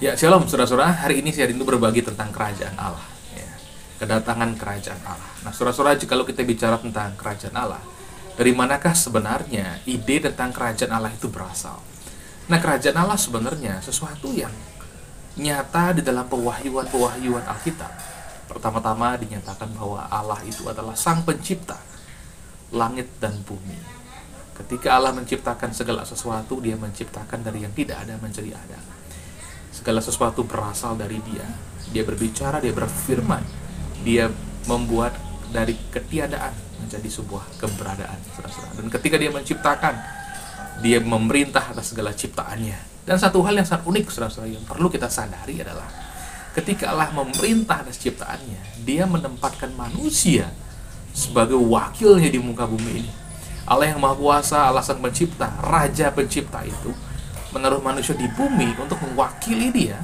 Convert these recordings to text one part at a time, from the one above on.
Ya, shalom saudara-saudara. Hari ini saya rindu berbagi tentang kerajaan Allah, ya. Kedatangan kerajaan Allah. Nah, saudara-saudara, kalau kita bicara tentang kerajaan Allah, dari manakah sebenarnya ide tentang kerajaan Allah itu berasal? Nah, kerajaan Allah sebenarnya sesuatu yang nyata di dalam pewahyuan Alkitab. Pertama-tama dinyatakan bahwa Allah itu adalah Sang Pencipta langit dan bumi. Ketika Allah menciptakan segala sesuatu, Dia menciptakan dari yang tidak ada menjadi ada. Segala sesuatu berasal dari Dia. Dia berbicara, Dia berfirman, Dia membuat dari ketiadaan menjadi sebuah keberadaan, saudara-saudara. Dan ketika Dia menciptakan, Dia memerintah atas segala ciptaannya. Dan satu hal yang sangat unik, saudara-saudara, yang perlu kita sadari adalah ketika Allah memerintah atas ciptaannya, Dia menempatkan manusia sebagai wakilnya di muka bumi ini. Allah yang Maha Kuasa, Allah Sang Pencipta, Raja Pencipta itu menaruh manusia di bumi untuk mewakili Dia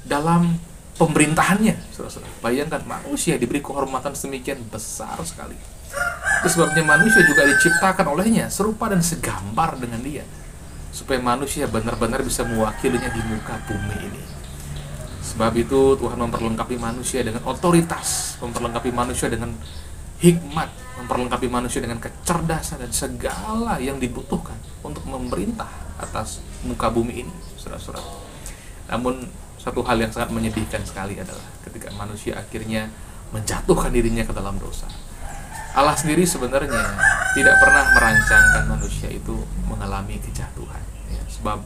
dalam pemerintahannya, saudara-saudara. Bayangkan, manusia diberi kehormatan sedemikian besar sekali. Itu sebabnya manusia juga diciptakan olehnya serupa dan segambar dengan Dia, supaya manusia benar-benar bisa mewakilinya di muka bumi ini. Sebab itu Tuhan memperlengkapi manusia dengan otoritas, memperlengkapi manusia dengan hikmat, memperlengkapi manusia dengan kecerdasan dan segala yang dibutuhkan untuk memerintah atas muka bumi ini, saudara-saudara. Namun satu hal yang sangat menyedihkan sekali adalah ketika manusia akhirnya menjatuhkan dirinya ke dalam dosa. Allah sendiri sebenarnya tidak pernah merancangkan manusia itu mengalami kejatuhan, ya, sebab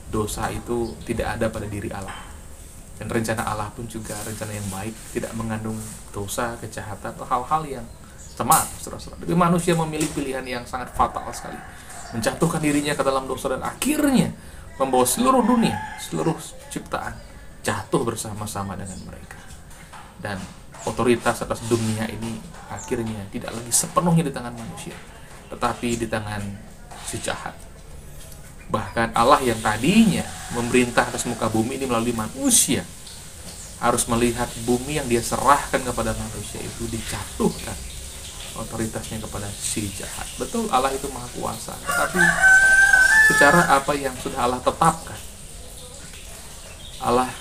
dosa itu tidak ada pada diri Allah. Dan rencana Allah pun juga rencana yang baik, tidak mengandung dosa, kejahatan, atau hal-hal yang cemar, saudara-saudara. Tapi manusia memilih pilihan yang sangat fatal sekali, menjatuhkan dirinya ke dalam dosa dan akhirnya membawa seluruh dunia, seluruh ciptaan jatuh bersama-sama dengan mereka. Dan otoritas atas dunia ini akhirnya tidak lagi sepenuhnya di tangan manusia, tetapi di tangan si jahat. Bahkan Allah yang tadinya memerintah atas muka bumi ini melalui manusia harus melihat bumi yang Dia serahkan kepada manusia itu dijatuhkan otoritasnya kepada si jahat. Betul, Allah itu Maha Kuasa, tetapi secara apa yang sudah Allah tetapkan, Allah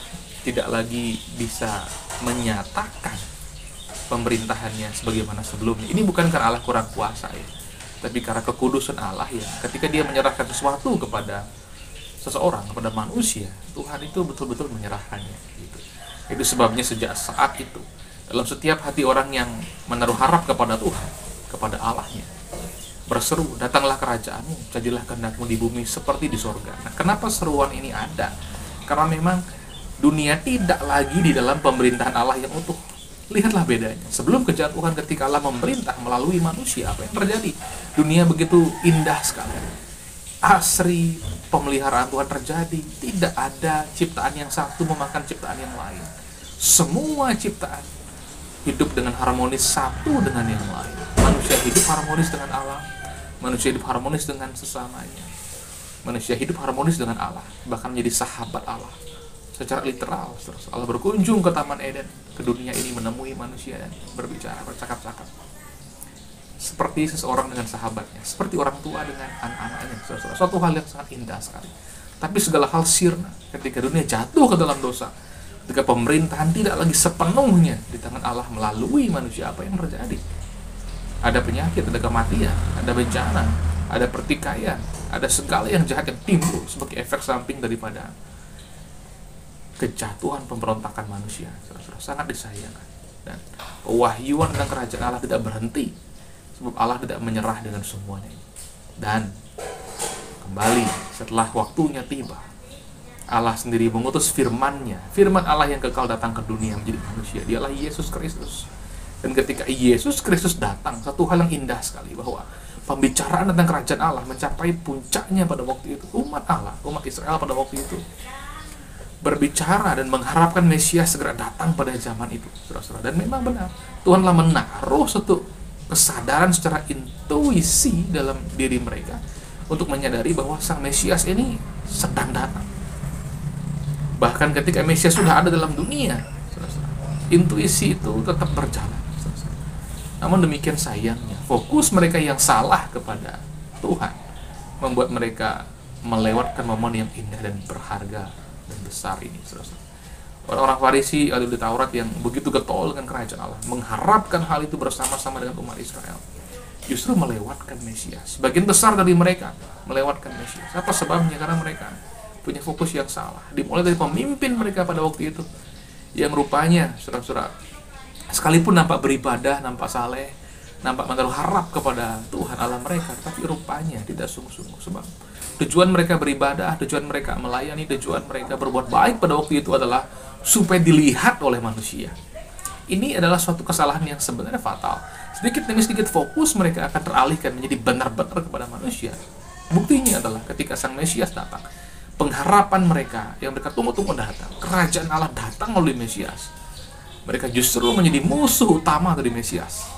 tidak lagi bisa menyatakan pemerintahannya sebagaimana sebelumnya. Ini bukan karena Allah kurang kuasa, ya, tapi karena kekudusan Allah, ya. Ketika Dia menyerahkan sesuatu kepada seseorang, kepada manusia, Tuhan itu betul-betul menyerahkannya, gitu. Itu sebabnya sejak saat itu, dalam setiap hati orang yang menaruh harap kepada Tuhan, kepada Allahnya, berseru, datanglah kerajaan-Mu, jadilah kehendak-Mu di bumi seperti di sorga. Nah, kenapa seruan ini ada? Karena memang dunia tidak lagi di dalam pemerintahan Allah yang utuh. Lihatlah bedanya. Sebelum kejatuhan, ketika Allah memerintah melalui manusia, apa yang terjadi? Dunia begitu indah sekali. Asri pemeliharaan Tuhan terjadi. Tidak ada ciptaan yang satu memakan ciptaan yang lain. Semua ciptaan hidup dengan harmonis satu dengan yang lain. Manusia hidup harmonis dengan Allah. Manusia hidup harmonis dengan sesamanya. Manusia hidup harmonis dengan Allah, bahkan menjadi sahabat Allah. Secara literal, Allah berkunjung ke Taman Eden, ke dunia ini, menemui manusia dan berbicara, bercakap-cakap. Seperti seseorang dengan sahabatnya, seperti orang tua dengan anak-anaknya. Suatu hal yang sangat indah sekali. Tapi segala hal sirna ketika dunia jatuh ke dalam dosa. Ketika pemerintahan tidak lagi sepenuhnya di tangan Allah melalui manusia, apa yang terjadi? Ada penyakit, ada kematian, ada bencana, ada pertikaian, ada segala yang jahat yang timbul sebagai efek samping daripada kejatuhan pemberontakan manusia. Sangat disayangkan. Dan pewahyuan tentang kerajaan Allah tidak berhenti, sebab Allah tidak menyerah dengan semuanya. Dan kembali setelah waktunya tiba, Allah sendiri mengutus firman-Nya, firman Allah yang kekal datang ke dunia menjadi manusia. Dialah Yesus Kristus. Dan ketika Yesus Kristus datang, satu hal yang indah sekali, bahwa pembicaraan tentang kerajaan Allah mencapai puncaknya pada waktu itu. Umat Allah, umat Israel pada waktu itu berbicara dan mengharapkan Mesias segera datang pada zaman itu, saudara-saudara. Dan memang benar, Tuhan telah menaruh satu kesadaran secara intuisi dalam diri mereka untuk menyadari bahwa Sang Mesias ini sedang datang. Bahkan ketika Mesias sudah ada dalam dunia, saudara-saudara, intuisi itu tetap berjalan, saudara-saudara. Namun demikian sayangnya, fokus mereka yang salah kepada Tuhan membuat mereka melewatkan momen yang indah dan berharga dan besar ini, saudara. Orang-orang Farisi atau di Taurat yang begitu getol dengan kerajaan Allah, mengharapkan hal itu bersama-sama dengan umat Israel, justru melewatkan Mesias. Sebagian besar dari mereka melewatkan Mesias. Apa sebabnya? Karena mereka punya fokus yang salah. Dimulai dari pemimpin mereka pada waktu itu, yang rupanya, saudara-saudara, sekalipun nampak beribadah, nampak saleh, nampak menaruh harap kepada Tuhan Allah mereka, tapi rupanya tidak sungguh-sungguh. Sebab tujuan mereka beribadah, tujuan mereka melayani, tujuan mereka berbuat baik pada waktu itu adalah supaya dilihat oleh manusia. Ini adalah suatu kesalahan yang sebenarnya fatal. Sedikit demi sedikit fokus mereka akan teralihkan menjadi benar-benar kepada manusia. Buktinya adalah ketika Sang Mesias datang, pengharapan mereka yang mereka tunggu-tunggu datang, kerajaan Allah datang melalui Mesias, mereka justru menjadi musuh utama dari Mesias.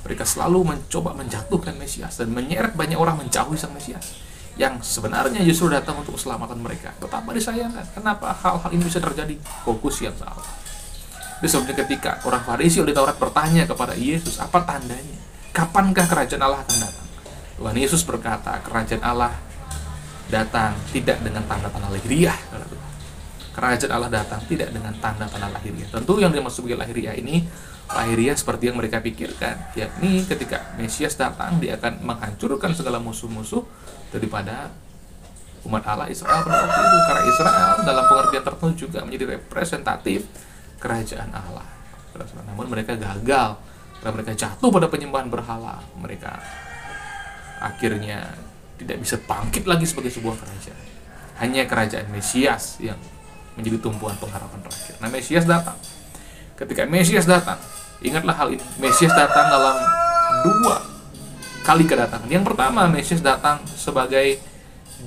Mereka selalu mencoba menjatuhkan Mesias dan menyeret banyak orang menjauhi Sang Mesias, yang sebenarnya justru datang untuk keselamatan mereka. Betapa disayangkan. Kenapa hal-hal ini bisa terjadi? Fokus yang salah. Sebabnya ketika orang Farisi oleh Taurat bertanya kepada Yesus, apa tandanya? Kapankah kerajaan Allah akan datang? Tuhan Yesus berkata, kerajaan Allah datang tidak dengan tanda-tanda lahiriah. Kerajaan Allah datang tidak dengan tanda-tanda lahiriah. Tentu yang dimaksud sebagai lahiriah ini, lahiriah seperti yang mereka pikirkan, yakni ketika Mesias datang, dia akan menghancurkan segala musuh-musuh daripada umat Allah Israel pada waktu itu. Karena Israel dalam pengertian tertentu juga menjadi representatif kerajaan Allah. Namun mereka gagal, karena mereka jatuh pada penyembahan berhala. Mereka akhirnya tidak bisa bangkit lagi sebagai sebuah kerajaan. Hanya kerajaan Mesias yang menjadi tumpuan pengharapan terakhir. Nah, Mesias datang. Ketika Mesias datang, ingatlah hal ini, Mesias datang dalam 2 kali kedatangan. Yang pertama, Mesias datang sebagai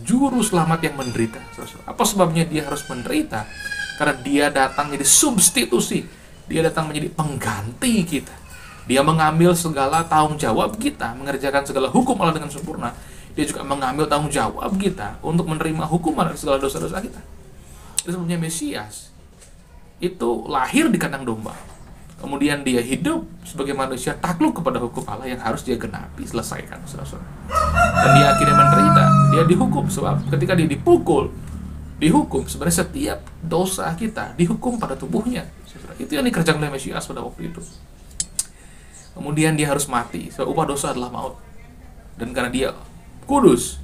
juru selamat yang menderita. Apa sebabnya dia harus menderita? Karena dia datang menjadi substitusi. Dia datang menjadi pengganti kita. Dia mengambil segala tanggung jawab kita, mengerjakan segala hukum Allah dengan sempurna. Dia juga mengambil tanggung jawab kita untuk menerima hukuman atas segala dosa-dosa kita. Itu sebabnya Mesias itu lahir di kandang domba. Kemudian dia hidup sebagai manusia takluk kepada hukum Allah yang harus dia genapi, selesaikan, saudara-saudara. Dan dia akhirnya menderita, dia dihukum. Sebab ketika dia dipukul, dihukum, sebenarnya setiap dosa kita dihukum pada tubuhnya, saudara. Itu yang dikerjakan oleh Mesias pada waktu itu. Kemudian dia harus mati, sebab upah dosa adalah maut. Dan karena dia kudus,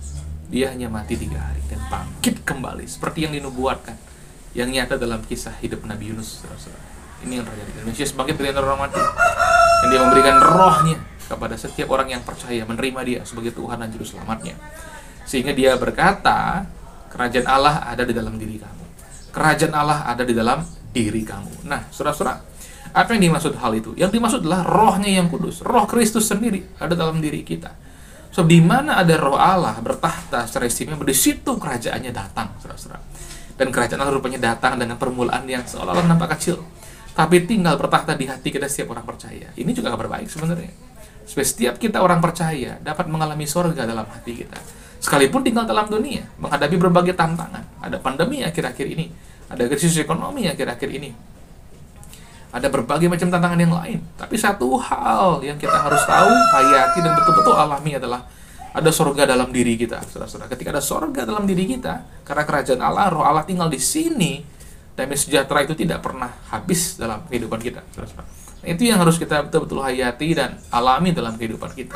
dia hanya mati 3 hari dan bangkit kembali seperti yang dinubuatkan, yang nyata dalam kisah hidup Nabi Yunus, saudara-saudara. Ini yang terjadi. Dan Mesias bangkit dari antara orang mati, dan dia memberikan rohnya kepada setiap orang yang percaya, menerima dia sebagai Tuhan dan Juru Selamatnya. Sehingga dia berkata, kerajaan Allah ada di dalam diri kamu. Kerajaan Allah ada di dalam diri kamu. Nah, saudara-saudara, apa yang dimaksud hal itu? Yang dimaksud adalah rohnya yang kudus. Roh Kristus sendiri ada dalam diri kita. So, di mana ada roh Allah bertahta secara istimewa, di situ kerajaannya datang, saudara-saudara. Dan kerajaan Allah rupanya datang dengan permulaan yang seolah-olah nampak kecil, tapi tinggal bertahta di hati kita setiap orang percaya. Ini juga kabar baik sebenarnya. Setiap kita orang percaya dapat mengalami sorga dalam hati kita. Sekalipun tinggal dalam dunia, menghadapi berbagai tantangan. Ada pandemi akhir-akhir ini, ada krisis ekonomi akhir-akhir ini, ada berbagai macam tantangan yang lain. Tapi satu hal yang kita harus tahu, hayati dan betul-betul alami adalah ada sorga dalam diri kita, saudara-saudara. Ketika ada sorga dalam diri kita, karena kerajaan Allah, roh Allah tinggal di sini, damai sejahtera itu tidak pernah habis dalam kehidupan kita, saudara-saudara. Nah, itu yang harus kita betul-betul hayati dan alami dalam kehidupan kita.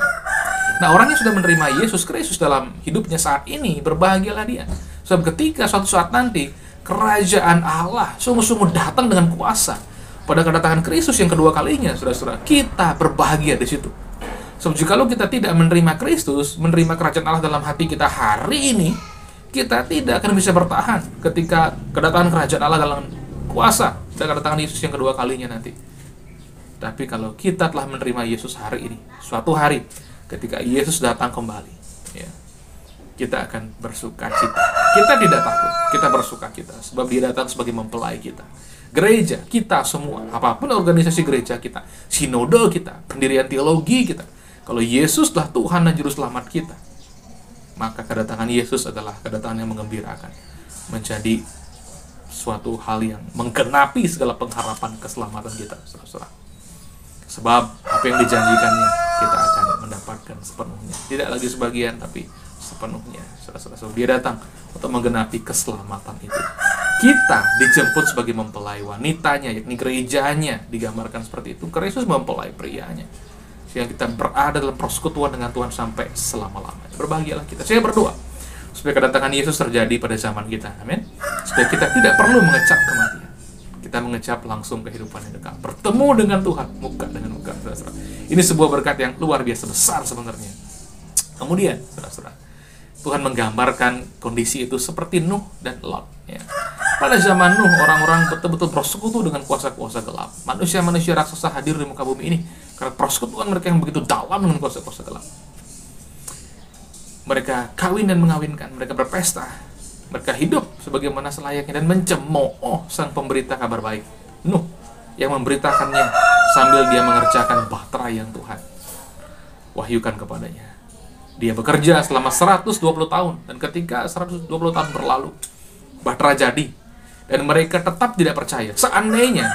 Nah, orang yang sudah menerima Yesus Kristus dalam hidupnya saat ini, berbahagialah dia. Sebab ketika suatu saat nanti, kerajaan Allah sungguh-sungguh datang dengan kuasa, pada kedatangan Kristus yang kedua kalinya, saudara-saudara, kita berbahagia di situ. Sebab jikalau kita tidak menerima Kristus, menerima kerajaan Allah dalam hati kita hari ini, kita tidak akan bisa bertahan ketika kedatangan kerajaan Allah dalam kuasa dan kedatangan Yesus yang kedua kalinya nanti. Tapi kalau kita telah menerima Yesus hari ini, suatu hari ketika Yesus datang kembali, ya, kita akan bersuka cita. Kita tidak takut, kita bersuka cita, sebab dia datang sebagai mempelai kita. Gereja kita semua, apapun organisasi gereja kita, sinode kita, pendirian teologi kita, kalau Yesus adalah Tuhan dan Juru Selamat kita, maka kedatangan Yesus adalah kedatangan yang menggembirakan, menjadi suatu hal yang menggenapi segala pengharapan keselamatan kita, saudara-saudara. Sebab apa yang dijanjikannya kita akan mendapatkan sepenuhnya, tidak lagi sebagian tapi sepenuhnya, saudara-saudara. Dia datang untuk menggenapi keselamatan itu. kita dijemput sebagai mempelai wanitanya, yakni gerejanya digambarkan seperti itu. Kristus mempelai prianya. Sehingga kita berada dalam persekutuan dengan Tuhan sampai selama-lamanya. Berbahagialah kita. Saya berdoa supaya kedatangan Yesus terjadi pada zaman kita. Amin. Supaya kita tidak perlu mengecap kematian. Kita mengecap langsung kehidupan yang dekat. Bertemu dengan Tuhan, muka dengan muka. Saudara-saudara. Ini sebuah berkat yang luar biasa besar sebenarnya. Kemudian, saudara-saudara, Tuhan menggambarkan kondisi itu seperti Nuh dan Lot. Ya. Pada zaman Nuh, orang-orang betul-betul bersekutu dengan kuasa-kuasa gelap. Manusia-manusia raksasa hadir di muka bumi ini karena persekutuan mereka yang begitu dalam dengan kuasa-kuasa gelap. Mereka kawin dan mengawinkan, mereka berpesta, mereka hidup sebagaimana selayaknya dan mencemooh sang pemberita kabar baik, Nuh, yang memberitakannya sambil dia mengerjakan bahtera yang Tuhan wahyukan kepadanya. Dia bekerja selama 120 tahun, dan ketika 120 tahun berlalu, bahtera jadi, dan mereka tetap tidak percaya. Seandainya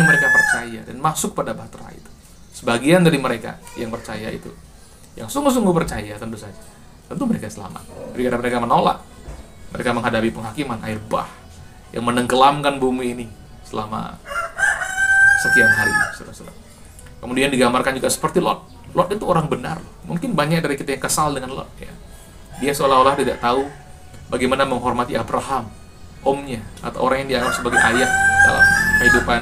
mereka percaya dan masuk pada bahtera itu, sebagian dari mereka yang percaya itu, yang sungguh-sungguh percaya tentu mereka selamat. Tapi karena mereka menolak, mereka menghadapi penghakiman air bah yang menenggelamkan bumi ini selama sekian hari, saudara-saudara. Kemudian digambarkan juga seperti Lot. Lot itu orang benar. Mungkin banyak dari kita yang kesal dengan Lot. Ya. Dia seolah-olah tidak tahu bagaimana menghormati Abraham, omnya, atau orang yang dianggap sebagai ayah dalam kehidupan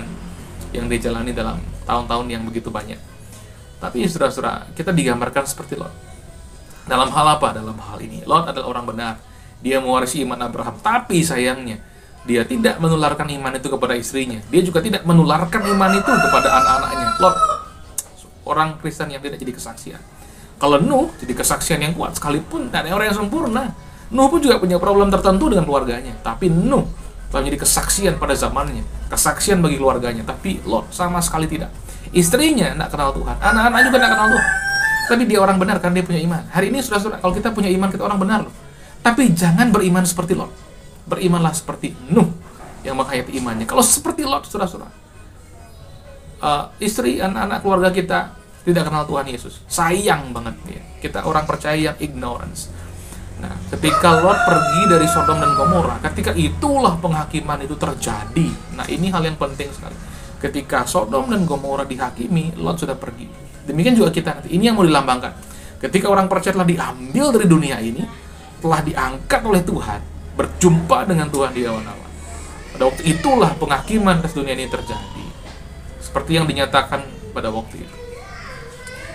yang dijalani dalam tahun-tahun yang begitu banyak. Tapi saudara-saudara, kita digambarkan seperti Lot. Dalam hal apa? Dalam hal ini, Lot adalah orang benar. Dia mewarisi iman Abraham, tapi sayangnya dia tidak menularkan iman itu kepada istrinya. Dia juga tidak menularkan iman itu kepada anak-anaknya. Lot, orang Kristen yang tidak jadi kesaksian. Kalau Nuh jadi kesaksian yang kuat, sekalipun tidak ada orang yang sempurna. Nuh pun juga punya problem tertentu dengan keluarganya, tapi Nuh telah menjadi kesaksian pada zamannya, kesaksian bagi keluarganya. Tapi Lot sama sekali tidak. Istrinya tidak kenal Tuhan, anak-anak juga tidak kenal Tuhan. Tapi dia orang benar karena dia punya iman. Hari ini saudara-saudara, kalau kita punya iman, kita orang benar loh. Tapi jangan beriman seperti Lot. Berimanlah seperti Nuh yang menghayati imannya. Kalau seperti Lot, saudara-saudara, istri, anak-anak, keluarga kita tidak kenal Tuhan Yesus. Sayang banget ya. Kita orang percaya yang ignorance. Nah, ketika Lot pergi dari Sodom dan Gomora, ketika itulah penghakiman itu terjadi. Nah, ini hal yang penting sekali. Ketika Sodom dan Gomora dihakimi, Lot sudah pergi. Demikian juga kita nanti. Ini yang mau dilambangkan. Ketika orang percaya telah diambil dari dunia ini, telah diangkat oleh Tuhan, berjumpa dengan Tuhan di awan-awan. Pada waktu itulah penghakiman atas dunia ini terjadi. Seperti yang dinyatakan pada waktu itu.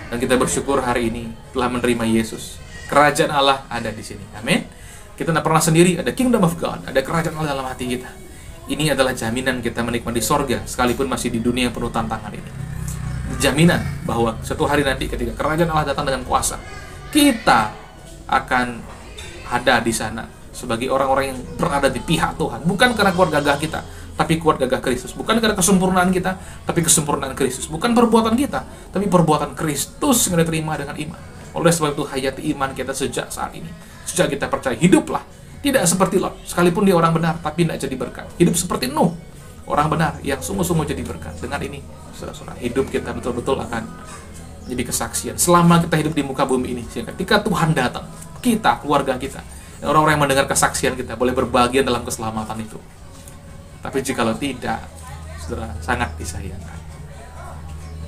Dan kita bersyukur hari ini telah menerima Yesus. Kerajaan Allah ada di sini. Amin. Kita tidak pernah sendiri, ada kingdom of God, ada kerajaan Allah dalam hati kita. Ini adalah jaminan kita menikmati sorga, sekalipun masih di dunia yang penuh tantangan ini. Jaminan bahwa suatu hari nanti ketika kerajaan Allah datang dengan kuasa, kita akan ada di sana sebagai orang-orang yang berada di pihak Tuhan, bukan karena keluarga gagah kita, tapi keluarga gagah Kristus, bukan karena kesempurnaan kita, tapi kesempurnaan Kristus, bukan perbuatan kita, tapi perbuatan Kristus yang diterima dengan iman. Oleh sebab itu hayati iman kita sejak saat ini, sejak kita percaya. Hiduplah tidak seperti Lot, sekalipun dia orang benar tapi tidak jadi berkat. Hidup seperti Nuh, orang benar yang sungguh-sungguh jadi berkat. Dengan ini, saudara-saudara, hidup kita betul-betul akan jadi kesaksian selama kita hidup di muka bumi ini. Sehingga ketika Tuhan datang, kita, keluarga kita, orang-orang yang mendengar kesaksian kita boleh berbahagia dalam keselamatan itu. Tapi jikalau tidak, saudara, sangat disayangkan.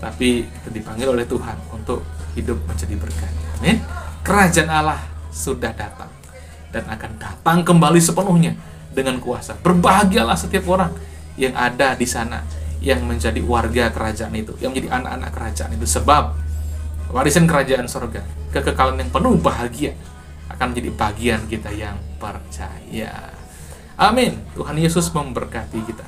Tapi kita dipanggil oleh Tuhan untuk hidup menjadi berkat. Amin. Kerajaan Allah sudah datang dan akan datang kembali sepenuhnya dengan kuasa. Berbahagialah setiap orang yang ada di sana, yang menjadi warga kerajaan itu, yang menjadi anak-anak kerajaan itu, sebab warisan kerajaan surga, kekekalan yang penuh bahagia akan menjadi bagian kita yang percaya. Amin. Tuhan Yesus memberkati kita.